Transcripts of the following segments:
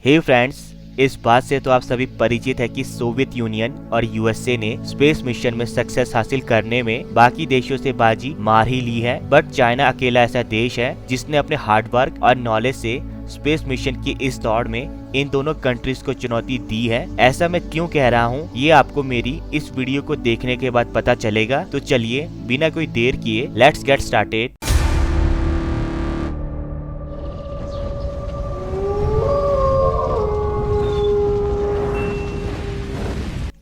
हे friends, इस बात से तो आप सभी परिचित है कि सोवियत यूनियन और यूएसए ने स्पेस मिशन में सक्सेस हासिल करने में बाकी देशों से बाजी मार ही ली है। बट चाइना अकेला ऐसा देश है जिसने अपने हार्डवर्क और नॉलेज से स्पेस मिशन की इस दौड़ में इन दोनों कंट्रीज को चुनौती दी है। ऐसा मैं क्यों कह रहा हूँ ये आपको मेरी इस वीडियो को देखने के बाद पता चलेगा। तो चलिए बिना कोई देर किए लेट्स गेट स्टार्टेड।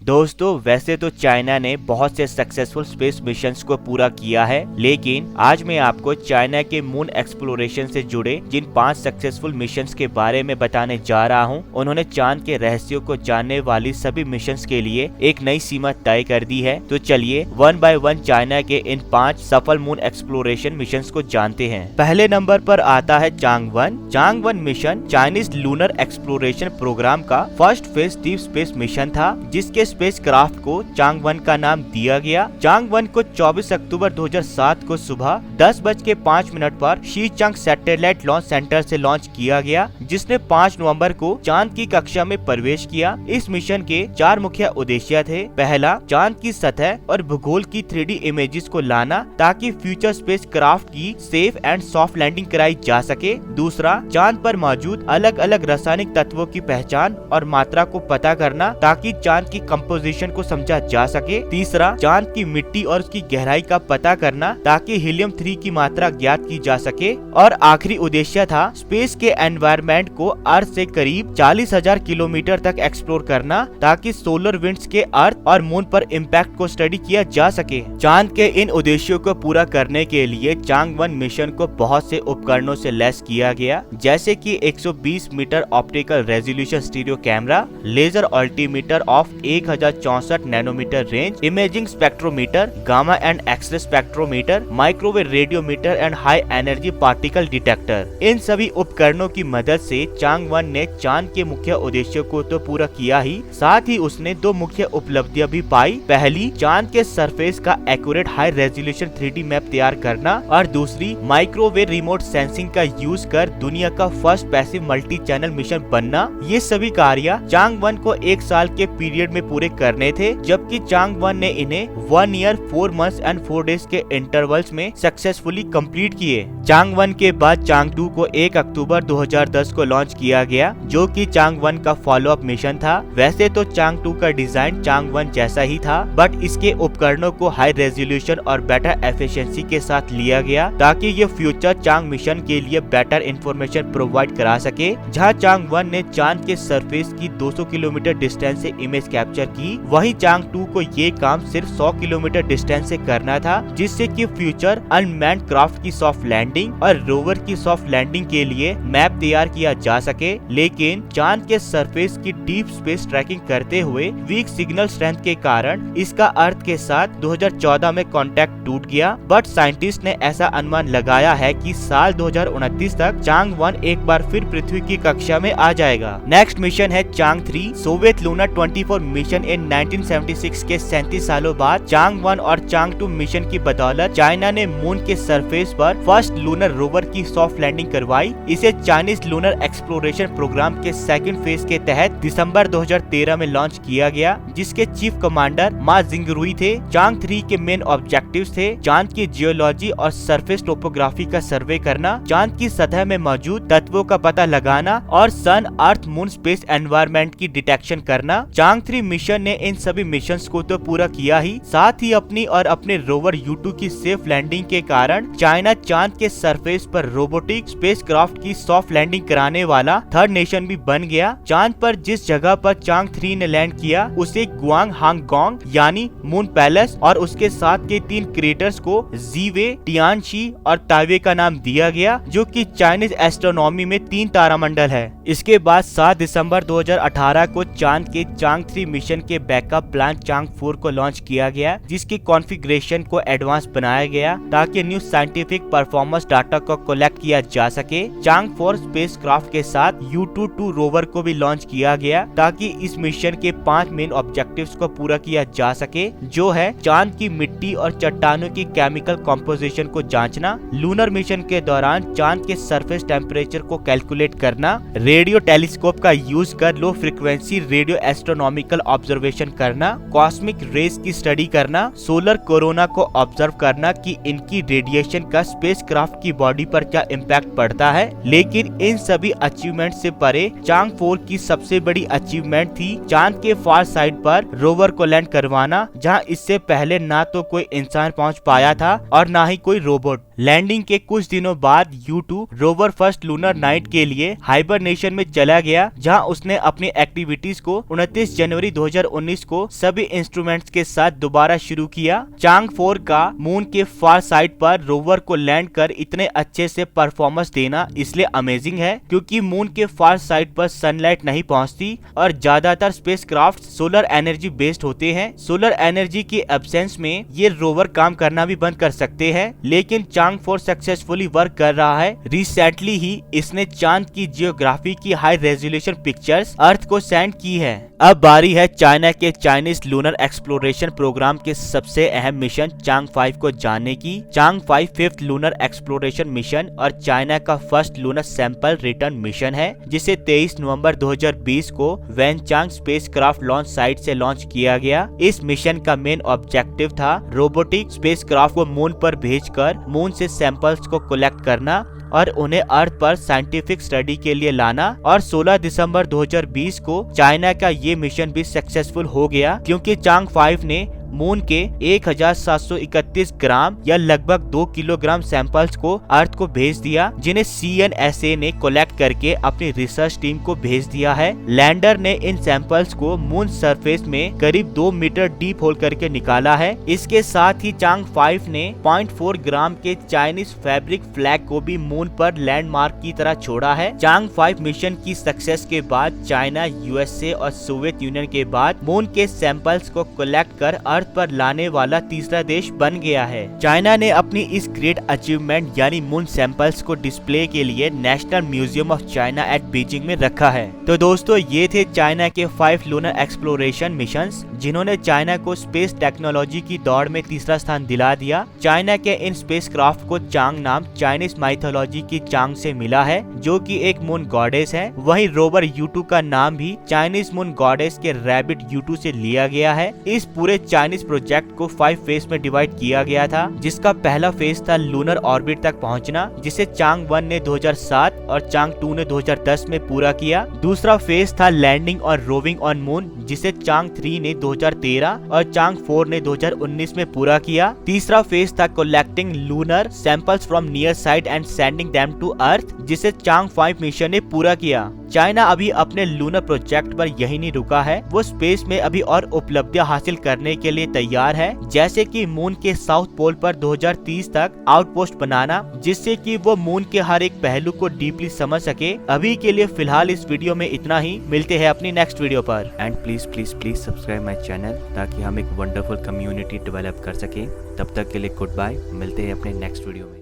दोस्तों, वैसे तो चाइना ने बहुत से सक्सेसफुल स्पेस मिशंस को पूरा किया है, लेकिन आज मैं आपको चाइना के मून एक्सप्लोरेशन से जुड़े जिन 5 सक्सेसफुल मिशंस के बारे में बताने जा रहा हूं। उन्होंने चांद के रहस्यों को जानने वाली सभी मिशंस के लिए एक नई सीमा तय कर दी है। तो चलिए वन बाय वन चाइना के इन 5 सफल मून एक्सप्लोरेशन मिशंस को जानते हैं। पहले नंबर पर आता है Chang'e one. Chang'e one mission Chinese lunar exploration program का first phase deep space mission था, जिसके स्पेसक्राफ्ट को चांगवन का नाम दिया गया। चांगवन को 24 अक्टूबर 2007 को सुबह 10:05 पर शीचंग सैटेलाइट लॉन्च सेंटर से लॉन्च किया गया, जिसने 5 नवंबर को चांद की कक्षा में प्रवेश किया। इस मिशन के 4 मुख्य उद्देश्य थे। पहला, चांद की सतह और भूगोल की 3D इमेजेस को लाना ताकि फ्यूचर स्पेसक्राफ्ट की सेफ एंड सॉफ्ट लैंडिंग कराई जा सके। दूसरा, चांद पर मौजूद अलग अलग रासायनिक तत्वों की पहचान और मात्रा को पता करना ताकि चांद की कंपोजिशन को समझा जा सके। तीसरा, चांद की मिट्टी और उसकी गहराई का पता करना ताकि हीलियम 3 की मात्रा ज्ञात की जा सके। और आखिरी उद्देश्य था स्पेस के एनवायरनमेंट को अर्थ से करीब 40,000 किलोमीटर तक एक्सप्लोर करना ताकि सोलर विंड्स के अर्थ और मून पर इम्पैक्ट को स्टडी किया जा सके। चांद के इन उद्देश्यों को पूरा करने के लिए चांगवन मिशन को बहुत से उपकरणों से लैस किया गया, जैसे कि 120 meter optical resolution stereo camera, laser altimeter of 1064 nanometer range, imaging spectrometer, gamma and X-ray spectrometer, microwave radiometer and high energy particle detector. इन सभी उपकरणों की मदद से चांगवन ने चांद के मुख्य उद्देश्यों को तो पूरा किया ही, साथ ही उसने 2 मुख्य उपलब्धियां भी पाई। पहली, चांद के सरफेस का accurate high resolution 3D map तैयार करना, और दूसरी, माइक्रोवेव रिमोट सेंसिंग का यूज कर दुनिया का first passive multi channel mission बनना। ये सभी कार्य चांगवन को 1 साल के पीरियड में पूरे करने थे, जबकि चांगवन ने इन्हें 1 ईयर 4 मंथ्स एंड 4 डेज के इंटरवल्स में सक्सेसफुली कंप्लीट किए। चांगवन के बाद चांग-2 को 1 अक्टूबर 2010 को लॉन्च किया गया, जो कि चांगवन का फॉलोअप मिशन था। वैसे तो चांग-2 का डिजाइन चांगवन जैसा ही था, बट इसके उपकरणों को हाई रेजोल्यूशन और बेटर एफिशिएंसी के साथ लिया गया ताकि ये फ्यूचर चांग मिशन के लिए बेटर इंफॉर्मेशन प्रोवाइड करा सके। जहाँ चांगवन ने चांद के सरफेस की 200 किलोमीटर डिस्टेंस से इमेज कैप्चर की, वहीं चांग-2 को ये काम सिर्फ 100 किलोमीटर डिस्टेंस से करना था, जिससे कि फ्यूचर अनमैन्ड क्राफ्ट की सॉफ्ट लैंडिंग और रोवर की सॉफ्ट लैंडिंग के लिए मैप तैयार किया जा सके। लेकिन चांद के सरफेस की डीप स्पेस ट्रैकिंग करते हुए वीक सिग्नल स्ट्रेंथ के कारण इसका अर्थ के साथ 2014 में कॉन्टेक्ट टूट गया। बट साइंटिस्ट ने ऐसा अनुमान लगाया है कि साल 2029 तक चांग-1 एक बार फिर पृथ्वी की कक्षा में आ जाएगा। नेक्स्ट मिशन है चांग-3। सोवियत लूनर 24 मिशन इन 1976 के 37 सालों बाद चांग-1 और चांग-2 मिशन की बदौलत चाइना ने मून के सरफेस पर फर्स्ट लूनर रोवर की सॉफ्ट लैंडिंग करवाई। इसे चाइनीज लूनर एक्सप्लोरेशन प्रोग्राम के सेकंड फेज के तहत दिसंबर 2013 में लॉन्च किया गया, जिसके चीफ कमांडर मा जिंगरुई थे। चांग-3 के मेन ऑब्जेक्टिव्स थे चांद की जियोलॉजी और सरफेस टोपोग्राफी का सर्वे करना, चांद की सतह में मौजूद तत्वों का पता लगाना और सन अर्थ मून स्पेस एनवायरनमेंट की डिटेक्शन करना। चांग-3 मिशन ने इन सभी मिशंस को तो पूरा किया ही, साथ ही अपनी और अपने रोवर U2 की सेफ लैंडिंग के कारण चाइना चांद के सरफेस पर रोबोटिक स्पेसक्राफ्ट की सॉफ्ट लैंडिंग कराने वाला 3rd नेशन भी बन गया। चांद पर जिस जगह पर चांग-3 ने लैंड किया उसे गुआंग हांगगोंग यानी मून पैलेस और उसके साथ के 3 क्रेटर्स को जीवे, टियानशी और ताइवे का नाम दिया गया, जो कि चाइनीज एस्ट्रोनॉमी में 3 तारामंडल है। इसके बाद 7 दिसंबर 2018 को चांद के चांग-3 मिशन मिशन के बैकअप प्लान चांग 4 को लॉन्च किया गया, जिसकी कॉन्फ़िगरेशन को एडवांस बनाया गया ताकि न्यू साइंटिफिक परफॉर्मेंस डाटा को कलेक्ट किया जा सके। चांग 4 स्पेसक्राफ्ट के साथ U-22 रोवर को भी लॉन्च किया गया ताकि इस मिशन के 5 मेन ऑब्जेक्टिव्स को पूरा किया जा सके, जो है चांद की मिट्टी और चट्टानों की केमिकल कॉम्पोजिशन को जांचना, लूनर मिशन के दौरान चांद के सरफेस टेम्परेचर को कैलकुलेट करना, रेडियो टेलीस्कोप का यूज कर low frequency radio astronomical observation करना, कॉस्मिक रेस की स्टडी करना, सोलर कोरोना को ऑब्जर्व करना कि इनकी रेडिएशन का स्पेसक्राफ्ट की बॉडी पर क्या इम्पैक्ट पड़ता है। लेकिन इन सभी अचीवमेंट से परे चांग 4 की सबसे बड़ी अचीवमेंट थी चांद के फार साइड पर रोवर को लैंड करवाना, जहां इससे पहले ना तो कोई इंसान पहुंच पाया था और ना ही कोई रोबोट। लैंडिंग के कुछ दिनों बाद U-2 rover first lunar night के लिए हाइबरनेशन में चला गया, जहां उसने अपनी एक्टिविटीज को 29 जनवरी 2019 को सभी इंस्ट्रूमेंट्स के साथ दोबारा शुरू किया। चांग 4 का मून के फार साइड पर रोवर को लैंड कर इतने अच्छे से परफॉर्मेंस देना इसलिए अमेजिंग है क्योंकि मून के फार साइड पर सनलाइट नहीं पहुंचती और ज्यादातर स्पेसक्राफ्ट सोलर एनर्जी बेस्ड होते हैं। सोलर एनर्जी की एब्सेंस में ये रोवर काम करना भी बंद कर सकते हैं, लेकिन चांग 4 सक्सेसफुली वर्क कर रहा है। रिसेंटली ही इसने चांद की जियोग्राफी की हाई रेजोल्यूशन पिक्चर्स अर्थ को सेंड की है। अब बारी है चाइना के चाइनीज लूनर एक्सप्लोरेशन प्रोग्राम के सबसे अहम मिशन चांग 5 को जानने की। चांग 5 5th लूनर एक्सप्लोरेशन मिशन और चाइना का first lunar sample return mission है, जिसे 23 नवंबर 2020 को वैनचांग स्पेसक्राफ्ट लॉन्च साइट से लॉन्च किया गया। इस मिशन का मेन ऑब्जेक्टिव था रोबोटिक स्पेसक्राफ्ट को मून पर भेजकर मून से सैंपल्स को कलेक्ट करना और उन्हें अर्थ पर साइंटिफिक स्टडी के लिए लाना। और 16 दिसंबर 2020 को चाइना का ये मिशन भी सक्सेसफुल हो गया क्योंकि चांग 5 ने मून के 1731 ग्राम या लगभग 2 किलोग्राम सैंपल्स को अर्थ को भेज दिया, जिन्हें CNSA ने कलेक्ट करके अपनी रिसर्च टीम को भेज दिया है। लैंडर ने इन सैंपल्स को मून सरफेस में करीब 2 मीटर डीप होल करके निकाला है। इसके साथ ही चांग 5 ने 0.4 ग्राम के चाइनीज फैब्रिक फ्लैग को भी मून पर लैंडमार्क की तरह छोड़ा है। चांग 5 मिशन की सक्सेस के बाद चाइना, USA और सोवियत यूनियन के बाद मून के सैंपल्स को कलेक्ट कर अर्थ पर लाने वाला तीसरा देश बन गया है। चाइना ने अपनी इस ग्रेट अचीवमेंट यानी मून सैंपल्स को डिस्प्ले के लिए national museum of China eight Beijing में रखा है। तो दोस्तों, ये थे चाइना के 5 लूनर एक्सप्लोरेशन मिशंस, जिन्होंने चाइना को स्पेस टेक्नोलॉजी की दौड़ में तीसरा स्थान दिला दिया। चाइना के इन स्पेसक्राफ्ट को चांग नाम चाइनीज माइथोलॉजी की चांग से मिला है, जो कि एक मून गॉडेस है। वहीं रोवर U-2 का नाम भी चाइनीज मून गॉडेस के रैबिट U-2 से लिया गया है। इस पूरे चाइनीज प्रोजेक्ट को 5 फेज में डिवाइड किया गया था, जिसका पहला फेज था लूनर ऑर्बिट तक पहुंचना, जिसे चांग 1 ने 2007 और चांग 2 ने 2010 में पूरा किया। दूसरा फेज था लैंडिंग और रोविंग ऑन मून, जिसे चांग 3 ने 2013 और चांग 4 ने 2019 में पूरा किया। तीसरा फेज था collecting lunar samples from near side and sending them to earth, जिसे चांग 5 मिशन ने पूरा किया। चाइना अभी अपने लूनर प्रोजेक्ट पर यही नहीं रुका है, वो स्पेस में अभी और उपलब्धियां हासिल करने के लिए तैयार है, जैसे कि मून के साउथ पोल पर 2030 तक आउटपोस्ट बनाना, जिससे कि वो मून के हर एक पहलू को डीपली समझ सके। अभी के लिए फिलहाल इस वीडियो में इतना ही, मिलते हैं अपनी नेक्स्ट वीडियो पर। And please please please subscribe my channel ताकि हम एक वंडरफुल कम्युनिटी डेवलप कर सके। तब तक के लिए गुड बाय, मिलते हैं अपने नेक्स्ट वीडियो में।